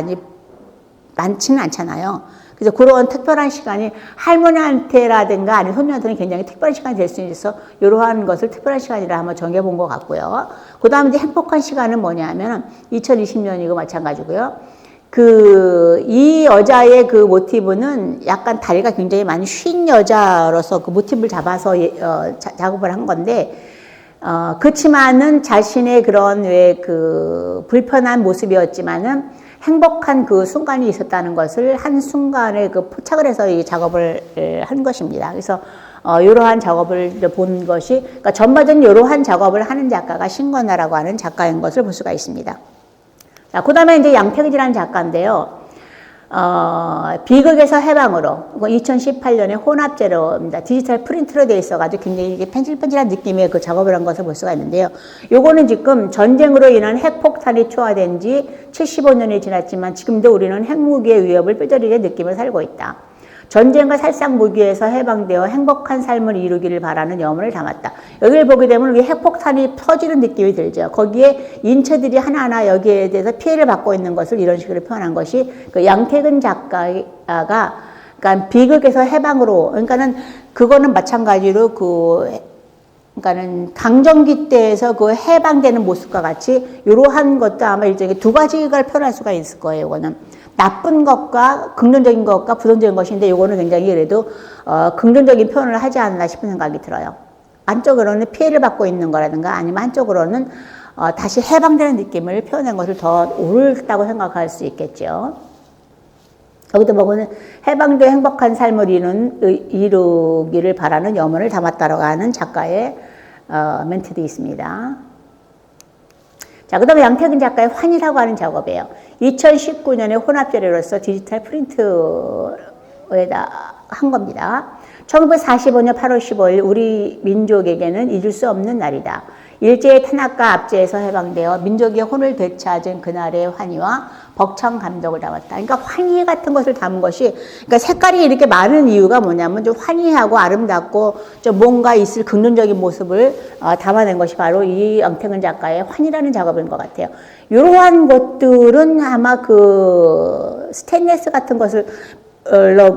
많지는 않잖아요. 그래서 그런 특별한 시간이 할머니한테라든가 아니면 손녀한테는 굉장히 특별한 시간이 될 수 있어서 이러한 것을 특별한 시간이라 한번 정해본 것 같고요. 그 다음에 이제 행복한 시간은 뭐냐면 2020년이고 마찬가지고요. 이 여자의 그 모티브는 약간 다리가 굉장히 많이 쉰 여자로서 그 모티브를 잡아서 작업을 한 건데, 그렇지만은 자신의 그런 왜 그 불편한 모습이었지만은 행복한 그 순간이 있었다는 것을 한 순간에 그 포착을 해서 이 작업을 한 것입니다. 그래서 이러한 작업을 본 것이, 그러니까 전반적인 이러한 작업을 하는 작가가 신건아라고 하는 작가인 것을 볼 수가 있습니다. 자, 그 다음에 이제 양태근이라는 작가인데요. 비극에서 해방으로 2018년에 혼합재료입니다. 디지털 프린트로 되어 있어가지고 굉장히 이게 펜질펜질한 느낌의 그 작업을 한 것을 볼 수가 있는데요. 요거는 지금 전쟁으로 인한 핵폭탄이 초화된 지 75년이 지났지만 지금도 우리는 핵무기의 위협을 뼈저리게 느끼며 살고 있다. 전쟁과 살상 무기에서 해방되어 행복한 삶을 이루기를 바라는 염원을 담았다. 여기를 보게 되면 이게 핵폭탄이 터지는 느낌이 들죠. 거기에 인체들이 하나하나 여기에 대해서 피해를 받고 있는 것을 이런 식으로 표현한 것이 그 양태근 작가가 그러니까 비극에서 해방으로 그러니까는 그거는 마찬가지로 그러니까는 강점기 때에서 그 해방되는 모습과 같이 이러한 것도 아마 일종의 두 가지를 표현할 수가 있을 거예요. 이거는. 나쁜 것과 긍정적인 것과 부정적인 것인데 이거는 굉장히 그래도 긍정적인 표현을 하지 않나 싶은 생각이 들어요. 한쪽으로는 피해를 받고 있는 거라든가 아니면 한쪽으로는 다시 해방되는 느낌을 표현한 것을 더 옳다고 생각할 수 있겠죠. 여기도 보면은 해방되어 행복한 삶을 이루기를 바라는 염원을 담았다라고 하는 작가의 멘트도 있습니다. 자, 그 다음에 양태근 작가의 환이라고 하는 작업이에요. 2019년에 혼합재료로서 디지털 프린트에다 한 겁니다. 1945년 8월 15일 우리 민족에게는 잊을 수 없는 날이다. 일제의 탄압과 압제에서 해방되어 민족의 혼을 되찾은 그날의 환희와 벅찬 감동을 담았다. 그러니까 환희 같은 것을 담은 것이, 그러니까 색깔이 이렇게 많은 이유가 뭐냐면 좀 환희하고 아름답고 좀 뭔가 있을 긍정적인 모습을 담아낸 것이 바로 이 양태근 작가의 환희라는 작업인 것 같아요. 이러한 것들은 아마 그 스테인리스 같은 것을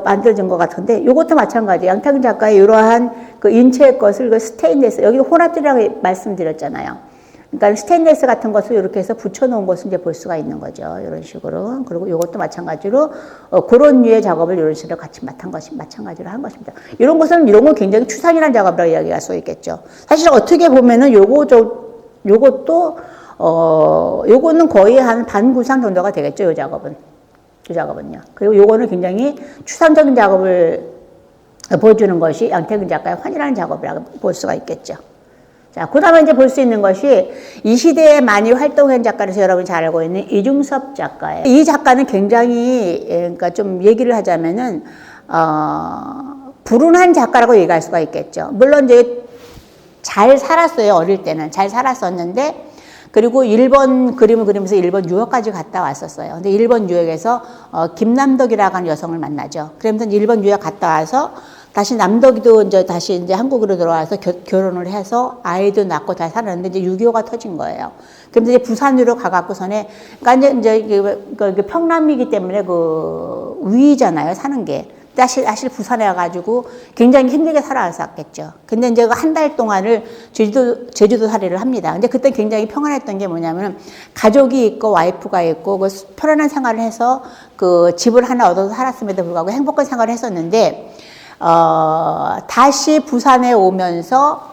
만들어진 것 같은데, 이것도 마찬가지예요. 양태근 작가의 이러한 그 인체의 것을 그 스테인리스, 여기 혼합재료라고 말씀드렸잖아요. 그러니까 스테인리스 같은 것을 이렇게 해서 붙여놓은 것을 이제 볼 수가 있는 거죠. 이런 식으로. 그리고 이것도 마찬가지로 그런 류의 작업을 이런 식으로 같이 마찬가지로 한 것입니다. 이런 건 굉장히 추상이라는 작업이라고 이야기할 수 있겠죠. 사실 어떻게 보면은 요것도 요거는 거의 한 반구상 정도가 되겠죠. 이 작업은요. 그리고 요거는 굉장히 추상적인 작업을 보여주는 것이 양태근 작가의 환이라는 작업이라고 볼 수가 있겠죠. 자, 그 다음에 이제 볼 수 있는 것이 이 시대에 많이 활동한 작가로서 여러분이 잘 알고 있는 이중섭 작가예요. 이 작가는 굉장히, 그러니까 좀 얘기를 하자면은, 불운한 작가라고 얘기할 수가 있겠죠. 물론 이제 잘 살았어요. 어릴 때는. 잘 살았었는데, 그리고 일본 그림을 그리면서 일본 유학까지 갔다 왔었어요. 근데 일본 유학에서 김남덕이라고 하는 여성을 만나죠. 그러면서 일본 유학 갔다 와서 다시 남덕이도 다시 한국으로 들어와서 결혼을 해서 아이도 낳고 다 살았는데 이제 6.25가 터진 거예요. 그런데 이제 부산으로 가갖고서는, 그러니까 이제 평남이기 때문에 그 위잖아요, 사는 게. 사실 부산에 와가지고 굉장히 힘들게 살아왔었겠죠. 근데 이제 한 달 동안을 제주도 살이를 합니다. 근데 그때 굉장히 평안했던 게 뭐냐면 가족이 있고 와이프가 있고 그 편안한 생활을 해서 그 집을 하나 얻어서 살았음에도 불구하고 행복한 생활을 했었는데, 다시 부산에 오면서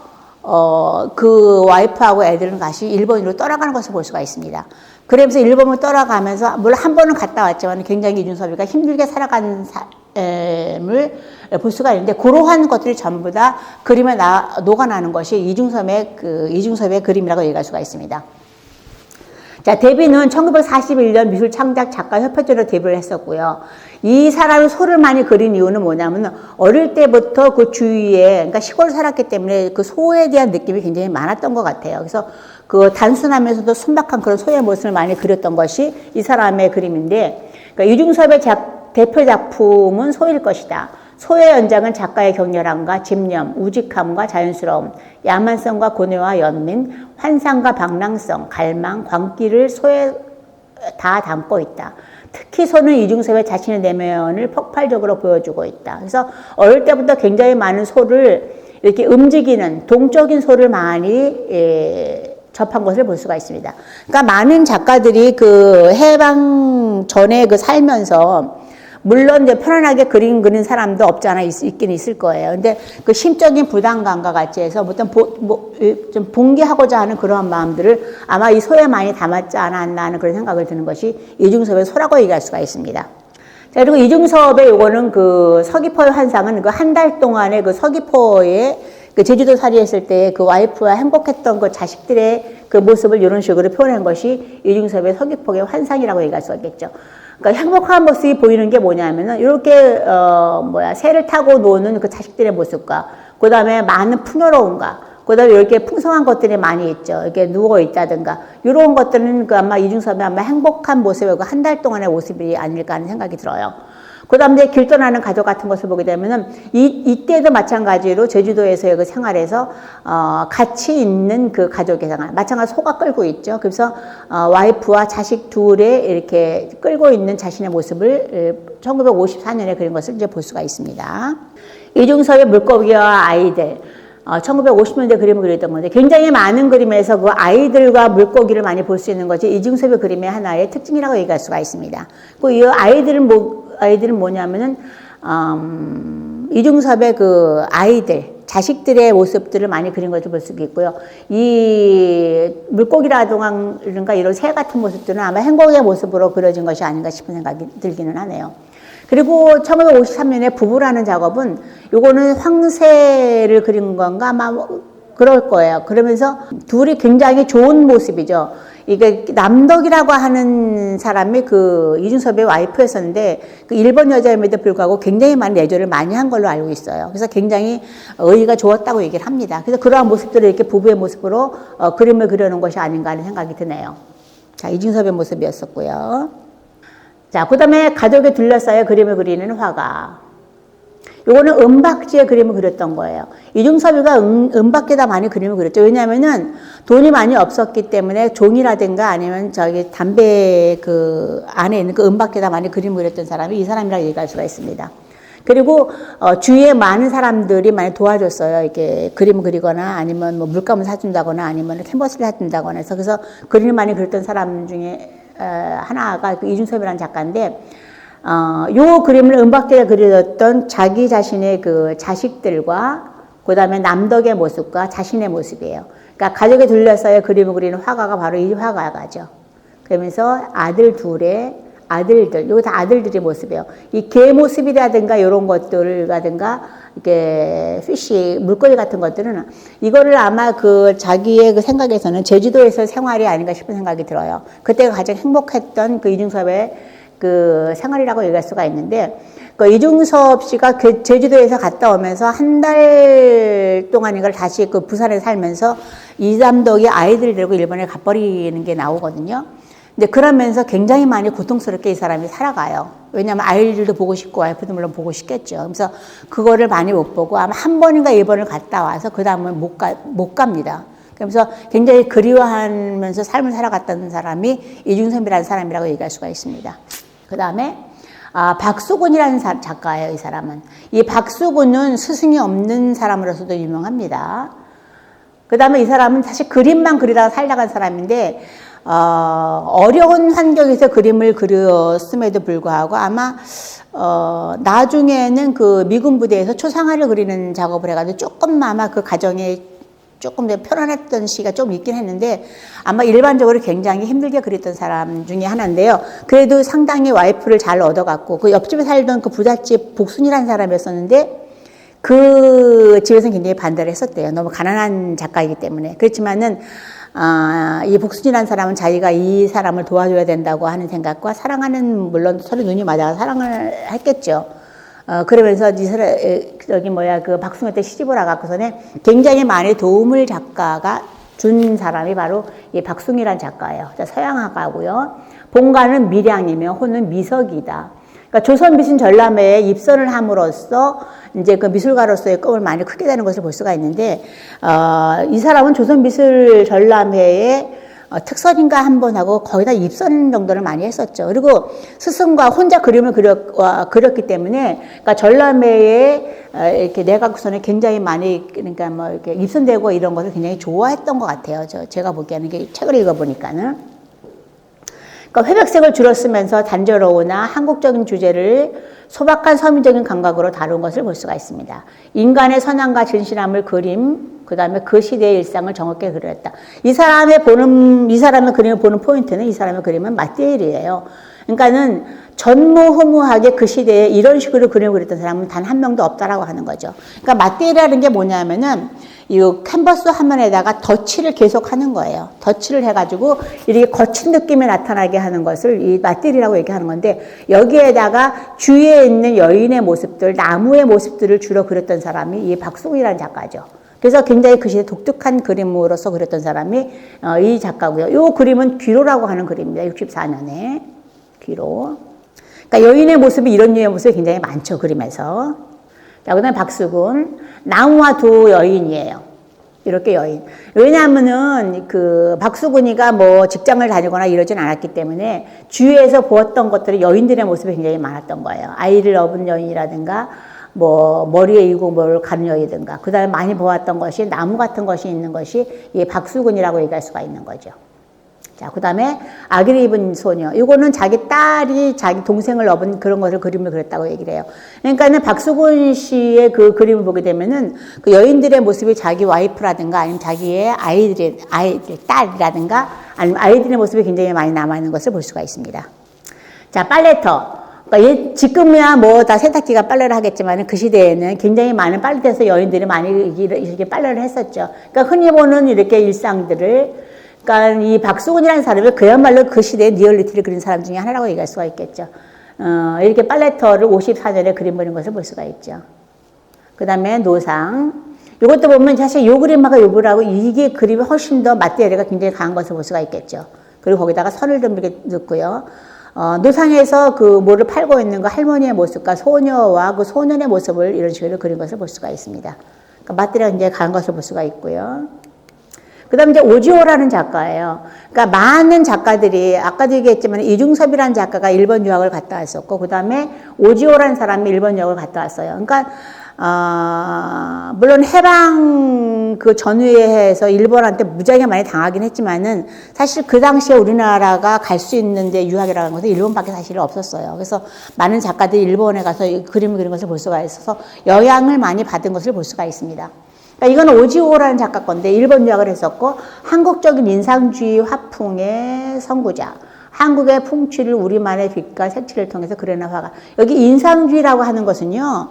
그 와이프하고 애들은 다시 일본으로 떠나가는 것을 볼 수가 있습니다. 그러면서 일본을 떠나가면서 물론 한 번은 갔다 왔지만 굉장히 이중섭이가 힘들게 살아간 을 볼 수가 있는데, 그러한 것들이 전부 다 그림에 녹아나는 것이 이중섭의 그림이라고 얘기할 수가 있습니다. 자, 데뷔는 1941년 미술창작 작가협회체로 데뷔를 했었고요. 이 사람이 소를 많이 그린 이유는 뭐냐면 어릴 때부터 그 주위에, 그러니까 시골 살았기 때문에 그 소에 대한 느낌이 굉장히 많았던 것 같아요. 그래서 그 단순하면서도 순박한 그런 소의 모습을 많이 그렸던 것이 이 사람의 그림인데, 그러니까 이중섭의 대표 작품은 소일 것이다. 소의 연장은 작가의 격렬함과 집념, 우직함과 자연스러움, 야만성과 고뇌와 연민, 환상과 방랑성, 갈망, 광기를 소에 다 담고 있다. 특히 소는 이중섭의 자신의 내면을 폭발적으로 보여주고 있다. 그래서 어릴 때부터 굉장히 많은 소를 이렇게 움직이는 동적인 소를 많이 접한 것을 볼 수가 있습니다. 그러니까 많은 작가들이 그 해방 전에 그 살면서 물론 이제 편안하게 그린 사람도 없지 않아 있긴 있을 거예요. 근데 그 심적인 부담감과 같이 해서 좀 봉기하고자 하는 그러한 마음들을 아마 이 소에 많이 담았지 않았나 하는 그런 생각을 드는 것이 이중섭의 소라고 얘기할 수가 있습니다. 자, 그리고 이중섭의 요거는 그 서귀포의 환상은 그 한 달 동안의 그 서귀포에 그 제주도 살이 했을 때 그 와이프와 행복했던 그 자식들의 그 모습을 이런 식으로 표현한 것이 이중섭의 서귀포의 환상이라고 얘기할 수가 있겠죠. 그러니까 행복한 모습이 보이는 게 뭐냐면은 이렇게 새를 타고 노는 그 자식들의 모습과 그 다음에 많은 풍요로움과 그 다음에 이렇게 풍성한 것들이 많이 있죠. 이렇게 누워 있다든가 이런 것들은 그 아마 이중섭의 아마 행복한 모습의 그 한 달 동안의 모습이 아닐까 하는 생각이 들어요. 그 다음에 길 떠나는 가족 같은 것을 보게 되면은 이때도 마찬가지로 제주도에서의 그 생활에서 같이 있는 그 가족의 생활, 마찬가지로 소가 끌고 있죠. 그래서 와이프와 자식 둘에 이렇게 끌고 있는 자신의 모습을 1954년에 그린 것을 이제 볼 수가 있습니다. 이중섭의 물고기와 아이들, 1950년대 그림을 그렸던 건데 굉장히 많은 그림에서 그 아이들과 물고기를 많이 볼 수 있는 것이 이중섭의 그림의 하나의 특징이라고 얘기할 수가 있습니다. 그 이 아이들은 뭐냐면은 이중섭의 그 아이들, 자식들의 모습들을 많이 그린 것을 볼 수 있고요. 이 물고기라든가 이런 새 같은 모습들은 아마 행복의 모습으로 그려진 것이 아닌가 싶은 생각이 들기는 하네요. 그리고 1953년에 부부라는 작업은 요거는 황새를 그린 건가 아마 그럴 거예요. 그러면서 둘이 굉장히 좋은 모습이죠. 이게 남덕이라고 하는 사람이 그 이중섭의 와이프였었는데 그 일본 여자임에도 불구하고 굉장히 많은 내조를 많이 한 걸로 알고 있어요. 그래서 굉장히 의의가 좋았다고 얘기를 합니다. 그래서 그러한 모습들을 이렇게 부부의 모습으로 그림을 그려놓은 것이 아닌가 하는 생각이 드네요. 자, 이중섭의 모습이었었고요. 자, 그 다음에 가족에 둘러싸여 그림을 그리는 화가. 요거는 은박지에 그림을 그렸던 거예요. 이중섭이가 은박지에다 많이 그림을 그렸죠. 왜냐하면은 돈이 많이 없었기 때문에 종이라든가 아니면 담배 그 안에 있는 그 은박지에다 많이 그림을 그렸던 사람이 이 사람이라고 얘기할 수가 있습니다. 그리고 주위에 많은 사람들이 많이 도와줬어요. 이렇게 그림을 그리거나 아니면 뭐 물감을 사준다거나 아니면 캔버스를 사준다거나 해서 그래서 그림을 많이 그렸던 사람 중에 하나가 그 이중섭이라는 작가인데 요 그림을 은박지에 그려졌던 자기 자신의 그 자식들과 그 다음에 남덕의 모습과 자신의 모습이에요. 그러니까 가족에 둘러싸여 그림을 그리는 화가가 바로 이 화가죠. 그러면서 아들 둘에 아들들, 요거 다 아들들의 모습이에요. 이 개 모습이라든가 이런 것들이라든가 이게 피쉬 물고기 같은 것들은 이거를 아마 그 자기의 그 생각에서는 제주도에서 생활이 아닌가 싶은 생각이 들어요. 그때가 가장 행복했던 그 이중섭의 그 생활이라고 얘기할 수가 있는데, 그 이중섭 씨가 그 제주도에서 갔다 오면서 한 달 동안인가 다시 그 부산에 살면서 이삼덕이 아이들 데리고 일본에 가버리는 게 나오거든요. 근데 그러면서 굉장히 많이 고통스럽게 이 사람이 살아가요. 왜냐하면 아이들도 보고 싶고 와이프도 물론 보고 싶겠죠. 그래서 그거를 많이 못 보고 아마 한 번인가 일본을 갔다 와서 그 다음은 못 갑니다. 그러면서 굉장히 그리워하면서 삶을 살아갔던 사람이 이중섭이라는 사람이라고 얘기할 수가 있습니다. 그 다음에 박수근이라는 작가예요. 이 사람은. 이 박수근은 스승이 없는 사람으로서도 유명합니다. 그 다음에 이 사람은 사실 그림만 그리다가 살다간 사람인데 어려운 환경에서 그림을 그렸음에도 불구하고 아마 나중에는 그 미군 부대에서 초상화를 그리는 작업을 해가지고 조금 아마 그 과정에 조금 더 편안했던 시기가 좀 있긴 했는데 아마 일반적으로 굉장히 힘들게 그렸던 사람 중에 하나인데요. 그래도 상당히 와이프를 잘 얻어갔고 그 옆집에 살던 그 부잣집 복순이라는 사람이었었는데 그 집에서는 굉장히 반대를 했었대요. 너무 가난한 작가이기 때문에. 그렇지만은 이 복순이라는 사람은 자기가 이 사람을 도와줘야 된다고 하는 생각과 사랑하는, 물론 서로 눈이 맞아서 사랑을 했겠죠. 그러면서 그 박순한테 시집을 와갖고서는 굉장히 많이 도움을 작가가 준 사람이 바로 이 박숭이란 작가예요. 서양화가고요. 본가는 밀양이며 호는 미석이다. 그러니까 조선 미신 전람회에 입선을 함으로써 이제 그 미술가로서의 꿈을 많이 크게 되는 것을 볼 수가 있는데, 이 사람은 조선 미술 전람회에 특선인가 한 번 하고 거의 다 입선 정도를 많이 했었죠. 그리고 스승과 혼자 그림을 그렸기 때문에, 그러니까 전람회에 이렇게 내각선에 굉장히 많이, 그러니까 뭐 이렇게 입선되고 이런 것을 굉장히 좋아했던 것 같아요. 제가 보기에는 이게 책을 읽어보니까는. 그러니까 회백색을 주로 쓰면서 단조로우나 한국적인 주제를 소박한 서민적인 감각으로 다룬 것을 볼 수가 있습니다. 인간의 선함과 진실함을 그 다음에 그 시대의 일상을 정확하게 그렸다. 이 사람의 그림을 보는 포인트는 이 사람의 그림은 마티에일이에요. 그러니까는 전무후무하게 그 시대에 이런 식으로 그림을 그렸던 사람은 단 한 명도 없다라고 하는 거죠. 그러니까 마티에일이라는 게 뭐냐면은 이 캔버스 화면에다가 덧칠을 계속 하는 거예요. 덧칠을 해가지고 이렇게 거친 느낌이 나타나게 하는 것을 이 마티에일이라고 얘기하는 건데, 여기에다가 주위에 있는 여인의 모습들, 나무의 모습들을 주로 그렸던 사람이 이 박수근이라는 작가죠. 그래서 굉장히 그 시대 독특한 그림으로서 그렸던 사람이 이 작가고요. 이 그림은 귀로라고 하는 그림입니다. 64년에 귀로. 그러니까 여인의 모습이 이런 류의 모습이 굉장히 많죠, 그림에서. 자, 그 다음에 박수근. 나무와 두 여인이에요. 이렇게 여인. 왜냐하면은 그 박수근이가 뭐 직장을 다니거나 이러진 않았기 때문에 주위에서 보았던 것들이 여인들의 모습이 굉장히 많았던 거예요. 아이를 업은 여인이라든가 뭐 머리에 이고 뭘 가는 여인이든가. 그 다음에 많이 보았던 것이 나무 같은 것이 있는 것이 이 박수근이라고 얘기할 수가 있는 거죠. 자, 그 다음에 아기를 입은 소녀. 이거는 자기 딸이 자기 동생을 업은 그런 것을 그림을 그렸다고 얘기를 해요. 그러니까는 박수근 씨의 그 그림을 보게 되면은 그 여인들의 모습이 자기 와이프라든가 아니면 자기의 아이들, 딸이라든가 아니면 아이들의 모습이 굉장히 많이 남아있는 것을 볼 수가 있습니다. 자, 빨래터. 그러니까 지금이야 뭐 다 세탁기가 빨래를 하겠지만 그 시대에는 굉장히 많은 빨래터에서 여인들이 많이 이렇게 빨래를 했었죠. 그러니까 흔히 보는 이렇게 일상들을, 그러니까 이 박수근이라는 사람이 그야말로 그 시대의 리얼리티를 그린 사람 중에 하나라고 얘기할 수가 있겠죠. 이렇게 빨래터를 54년에 그림 그린 것을 볼 수가 있죠. 그 다음에 노상. 이것도 보면 사실 요 그림하고 요 그림하고 이게 그림이 훨씬 더 마티에일가 굉장히 강한 것을 볼 수가 있겠죠. 그리고 거기다가 선을 좀 이렇게 넣고요. 노상에서 그 뭐를 팔고 있는 그 할머니의 모습과 소녀와 그 소년의 모습을 이런 식으로 그린 것을 볼 수가 있습니다. 그러니까 마티에일가 굉장히 강한 것을 볼 수가 있고요. 그 다음에 이제 오지오라는 작가예요. 그러니까 많은 작가들이, 아까도 얘기했지만 이중섭이라는 작가가 일본 유학을 갔다 왔었고, 그 다음에 오지오라는 사람이 일본 유학을 갔다 왔어요. 그러니까, 물론 해방 그 전후에 해서 일본한테 무지하게 많이 당하긴 했지만은 사실 그 당시에 우리나라가 갈 수 있는데 유학이라는 것은 일본밖에 사실 없었어요. 그래서 많은 작가들이 일본에 가서 그림을 그린 것을 볼 수가 있어서 영향을 많이 받은 것을 볼 수가 있습니다. 그러니까 이건 오지오라는 작가 건데 일본 유학을 했었고, 한국적인 인상주의 화풍의 선구자, 한국의 풍취를 우리만의 빛과 색칠을 통해서 그려낸 화가. 여기 인상주의라고 하는 것은요,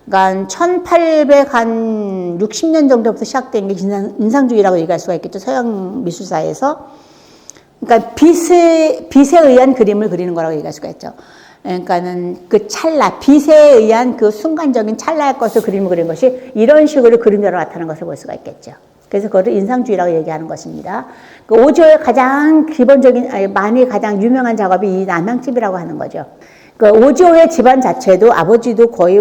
그러니까 1860년 정도부터 시작된 게 인상주의라고 얘기할 수가 있겠죠. 서양 미술사에서. 그러니까 빛에 의한 그림을 그리는 거라고 얘기할 수가 있죠. 그러니까는 그 찰나, 빛에 의한 그 순간적인 찰나의 것을 그림을 그린 것이 이런 식으로 그림자로 나타나는 것을 볼 수가 있겠죠. 그래서 그것을 인상주의라고 얘기하는 것입니다. 그 오조의 가장 기본적인, 많이 가장 유명한 작업이 이 남향집이라고 하는 거죠. 그 오조의 집안 자체도 아버지도 거의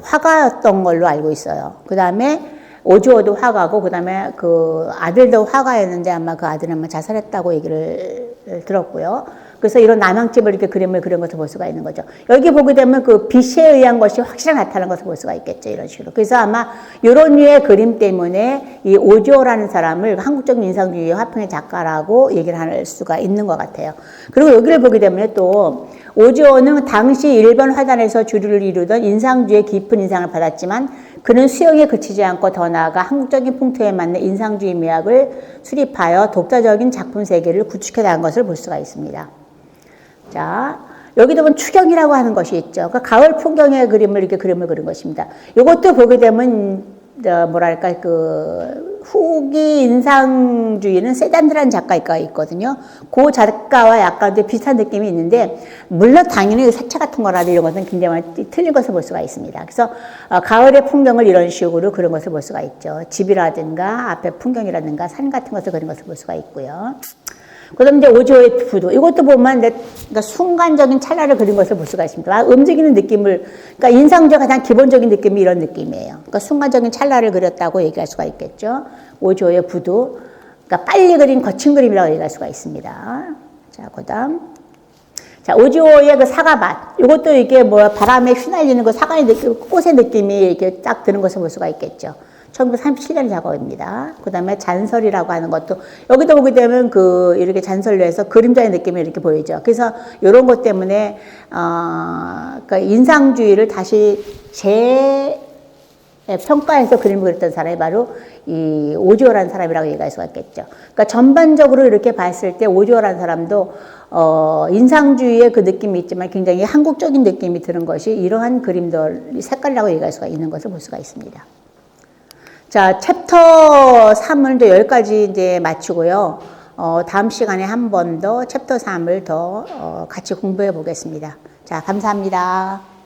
화가였던 걸로 알고 있어요. 그 다음에 오조도 화가고, 그 다음에 그 아들도 화가였는데 아마 그 아들은 아마 자살했다고 얘기를 들었고요. 그래서 이런 남향집을 이렇게 그림을 그린 것을 볼 수가 있는 거죠. 여기 보게 되면 그 빛에 의한 것이 확실하게 나타나는 것을 볼 수가 있겠죠. 이런 식으로. 그래서 아마 이런 류의 그림 때문에 이 오조라는 사람을 한국적인 인상주의 화풍의 작가라고 얘기를 할 수가 있는 것 같아요. 그리고 여기를 보게 되면 또 오조는 당시 일본 화단에서 주류를 이루던 인상주의의 깊은 인상을 받았지만 그는 수영에 그치지 않고 더 나아가 한국적인 풍토에 맞는 인상주의 미학을 수립하여 독자적인 작품 세계를 구축해 나간 것을 볼 수가 있습니다. 자, 여기도 보면 추경이라고 하는 것이 있죠. 그러니까 가을 풍경의 그림을 이렇게 그림을 그린 것입니다. 이것도 보게 되면 뭐랄까 그 후기 인상주의는 세잔드라는 작가가 있거든요. 그 작가와 약간 비슷한 느낌이 있는데 물론 당연히 색채 같은 거라도 이런 것은 굉장히 틀린 것을 볼 수가 있습니다. 그래서 가을의 풍경을 이런 식으로 그런 것을 볼 수가 있죠. 집이라든가 앞에 풍경이라든가 산 같은 것을 그린 것을 볼 수가 있고요. 그 다음에 이제 오조의 부도. 이것도 보면, 그러니까 순간적인 찰나를 그린 것을 볼 수가 있습니다. 움직이는 느낌을, 그러니까 인상주의 가장 기본적인 느낌이 이런 느낌이에요. 그러니까 순간적인 찰나를 그렸다고 얘기할 수가 있겠죠. 오조의 부도. 그러니까 빨리 그린 거친 그림이라고 얘기할 수가 있습니다. 자, 그 다음. 자, 오조의 그 사과밭. 이것도 이게 뭐 바람에 휘날리는 그 사과의 느낌, 꽃의 느낌이 이렇게 딱 드는 것을 볼 수가 있겠죠. 1937년 작업입니다. 그 다음에 잔설이라고 하는 것도, 여기도 보게 되면 이렇게 잔설로 해서 그림자의 느낌이 이렇게 보이죠. 그래서 이런 것 때문에, 그러니까 인상주의를 다시 재평가해서 그림을 그렸던 사람이 바로 이 오조라는 사람이라고 얘기할 수가 있겠죠. 그러니까 전반적으로 이렇게 봤을 때 오조라는 사람도, 인상주의의 그 느낌이 있지만 굉장히 한국적인 느낌이 드는 것이 이러한 그림들, 색깔이라고 얘기할 수가 있는 것을 볼 수가 있습니다. 자, 챕터 3을 이제 여기까지 이제 마치고요. 다음 시간에 한 번 더 챕터 3을 더 같이 공부해 보겠습니다. 자, 감사합니다.